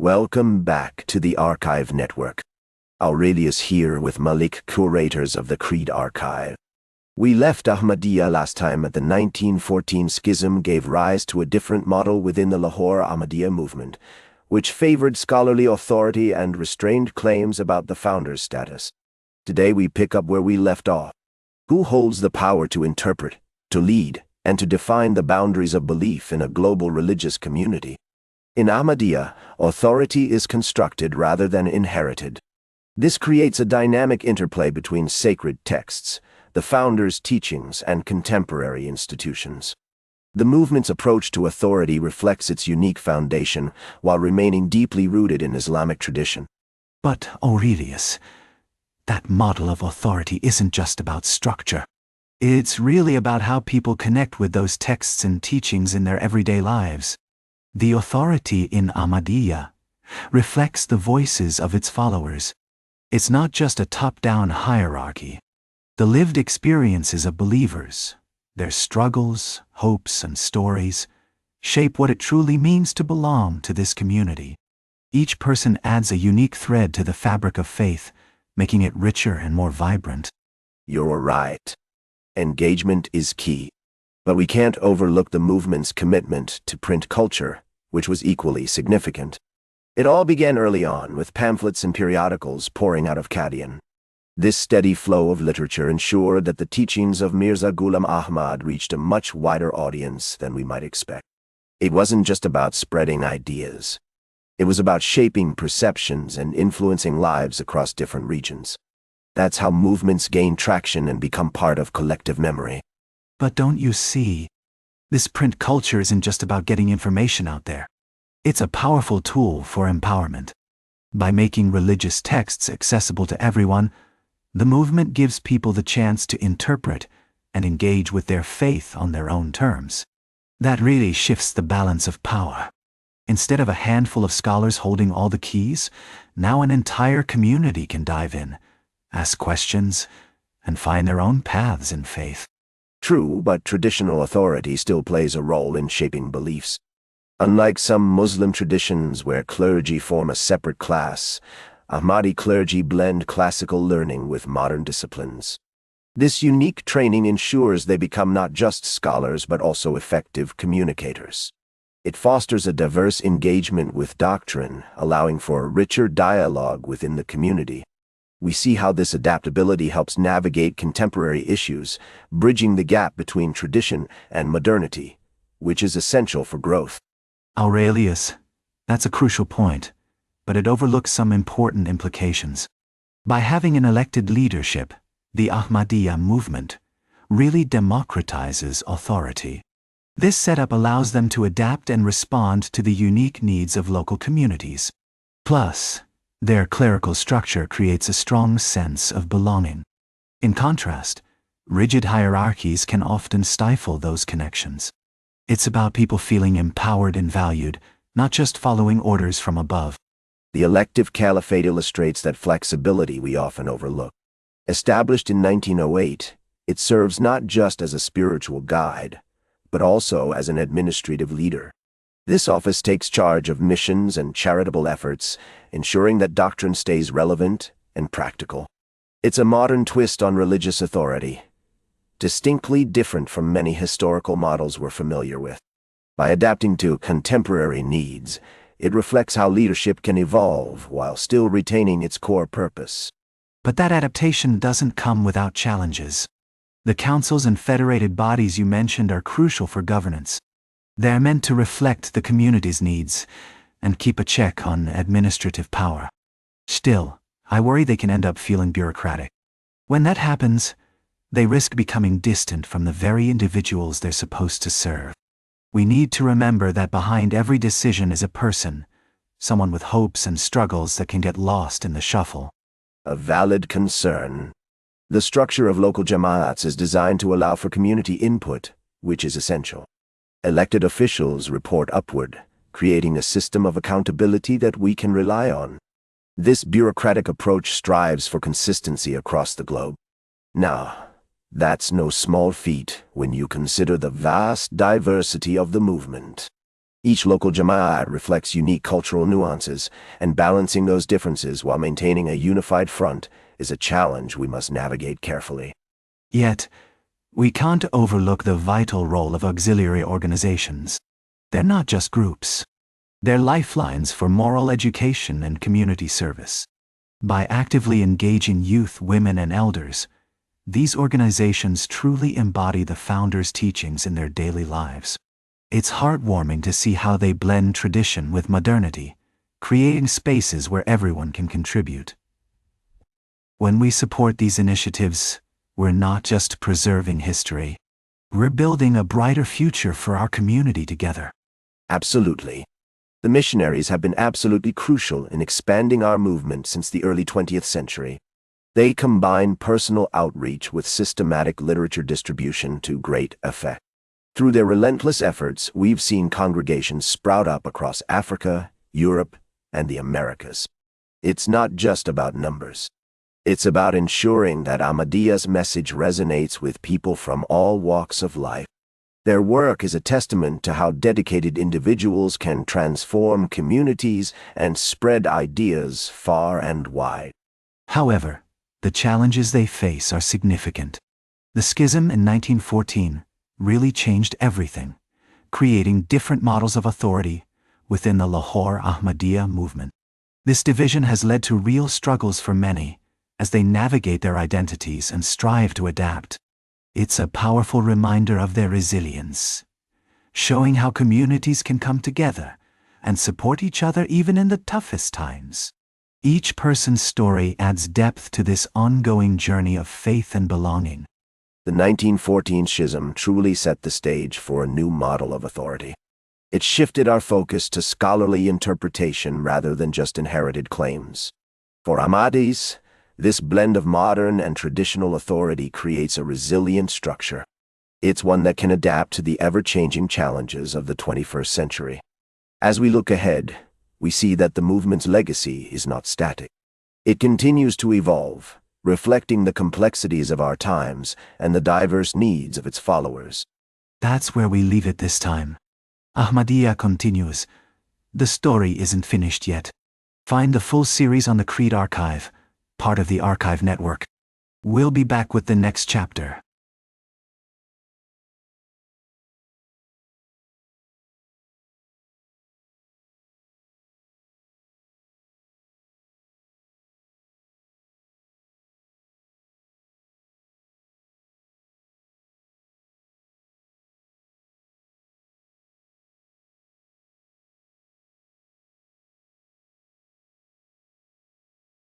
Welcome back to the Archive Network. Aurelius here with Malik, curators of the Creed Archive. We left Ahmadiyya last time at the 1914 schism gave rise to a different model within the Lahore Ahmadiyya movement, which favored scholarly authority and restrained claims about the founder's status. Today we pick up where we left off. Who holds the power to interpret, to lead, and to define the boundaries of belief in a global religious community? In Ahmadiyya, authority is constructed rather than inherited. This creates a dynamic interplay between sacred texts, the founder's teachings, and contemporary institutions. The movement's approach to authority reflects its unique foundation while remaining deeply rooted in Islamic tradition. But, Aurelius, that model of authority isn't just about structure. It's really about how people connect with those texts and teachings in their everyday lives. The authority in Ahmadiyya reflects the voices of its followers. It's not just a top-down hierarchy. The lived experiences of believers, their struggles, hopes, and stories, shape what it truly means to belong to this community. Each person adds a unique thread to the fabric of faith, making it richer and more vibrant. You're right. Engagement is key. But we can't overlook the movement's commitment to print culture, which was equally significant. It all began early on, with pamphlets and periodicals pouring out of Qadian. This steady flow of literature ensured that the teachings of Mirza Ghulam Ahmad reached a much wider audience than we might expect. It wasn't just about spreading ideas. It was about shaping perceptions and influencing lives across different regions. That's how movements gain traction and become part of collective memory. But don't you see? This print culture isn't just about getting information out there. It's a powerful tool for empowerment. By making religious texts accessible to everyone, the movement gives people the chance to interpret and engage with their faith on their own terms. That really shifts the balance of power. Instead of a handful of scholars holding all the keys, now an entire community can dive in, ask questions, and find their own paths in faith. True, but traditional authority still plays a role in shaping beliefs. Unlike some Muslim traditions where clergy form a separate class, Ahmadi clergy blend classical learning with modern disciplines. This unique training ensures they become not just scholars but also effective communicators. It fosters a diverse engagement with doctrine, allowing for a richer dialogue within the community. We see how this adaptability helps navigate contemporary issues, bridging the gap between tradition and modernity, which is essential for growth. Aurelius, that's a crucial point, but it overlooks some important implications. By having an elected leadership, the Ahmadiyya movement really democratizes authority. This setup allows them to adapt and respond to the unique needs of local communities. Plus, their clerical structure creates a strong sense of belonging. In contrast, rigid hierarchies can often stifle those connections. It's about people feeling empowered and valued, not just following orders from above. The elective caliphate illustrates that flexibility we often overlook. Established in 1908, it serves not just as a spiritual guide, but also as an administrative leader. This office takes charge of missions and charitable efforts, ensuring that doctrine stays relevant and practical. It's a modern twist on religious authority, distinctly different from many historical models we're familiar with. By adapting to contemporary needs, it reflects how leadership can evolve while still retaining its core purpose. But that adaptation doesn't come without challenges. The councils and federated bodies you mentioned are crucial for governance. They're meant to reflect the community's needs and keep a check on administrative power. Still, I worry they can end up feeling bureaucratic. When that happens, they risk becoming distant from the very individuals they're supposed to serve. We need to remember that behind every decision is a person, someone with hopes and struggles that can get lost in the shuffle. A valid concern. The structure of local jama'ats is designed to allow for community input, which is essential. Elected officials report upward, creating a system of accountability that we can rely on. This bureaucratic approach strives for consistency across the globe. Now, that's no small feat when you consider the vast diversity of the movement. Each local Jama'at reflects unique cultural nuances, and balancing those differences while maintaining a unified front is a challenge we must navigate carefully. Yet, we can't overlook the vital role of auxiliary organizations. They're not just groups. They're lifelines for moral education and community service. By actively engaging youth, women, and elders, these organizations truly embody the founders' teachings in their daily lives. It's heartwarming to see how they blend tradition with modernity, creating spaces where everyone can contribute. When we support these initiatives, we're not just preserving history. We're building a brighter future for our community together. Absolutely. The missionaries have been absolutely crucial in expanding our movement since the early 20th century. They combine personal outreach with systematic literature distribution to great effect. Through their relentless efforts, we've seen congregations sprout up across Africa, Europe, and the Americas. It's not just about numbers. It's about ensuring that Ahmadiyya's message resonates with people from all walks of life. Their work is a testament to how dedicated individuals can transform communities and spread ideas far and wide. However, the challenges they face are significant. The schism in 1914 really changed everything, creating different models of authority within the Lahore Ahmadiyya movement. This division has led to real struggles for many as they navigate their identities and strive to adapt. It's a powerful reminder of their resilience, showing how communities can come together and support each other even in the toughest times. Each person's story adds depth to this ongoing journey of faith and belonging. The 1914 schism truly set the stage for a new model of authority. It shifted our focus to scholarly interpretation rather than just inherited claims. For Ahmadis, this blend of modern and traditional authority creates a resilient structure. It's one that can adapt to the ever-changing challenges of the 21st century. As we look ahead, we see that the movement's legacy is not static. It continues to evolve, reflecting the complexities of our times and the diverse needs of its followers. That's where we leave it this time. Ahmadiyya continues. The story isn't finished yet. Find the full series on the Creed Archive, part of the Archive Network. We'll be back with the next chapter.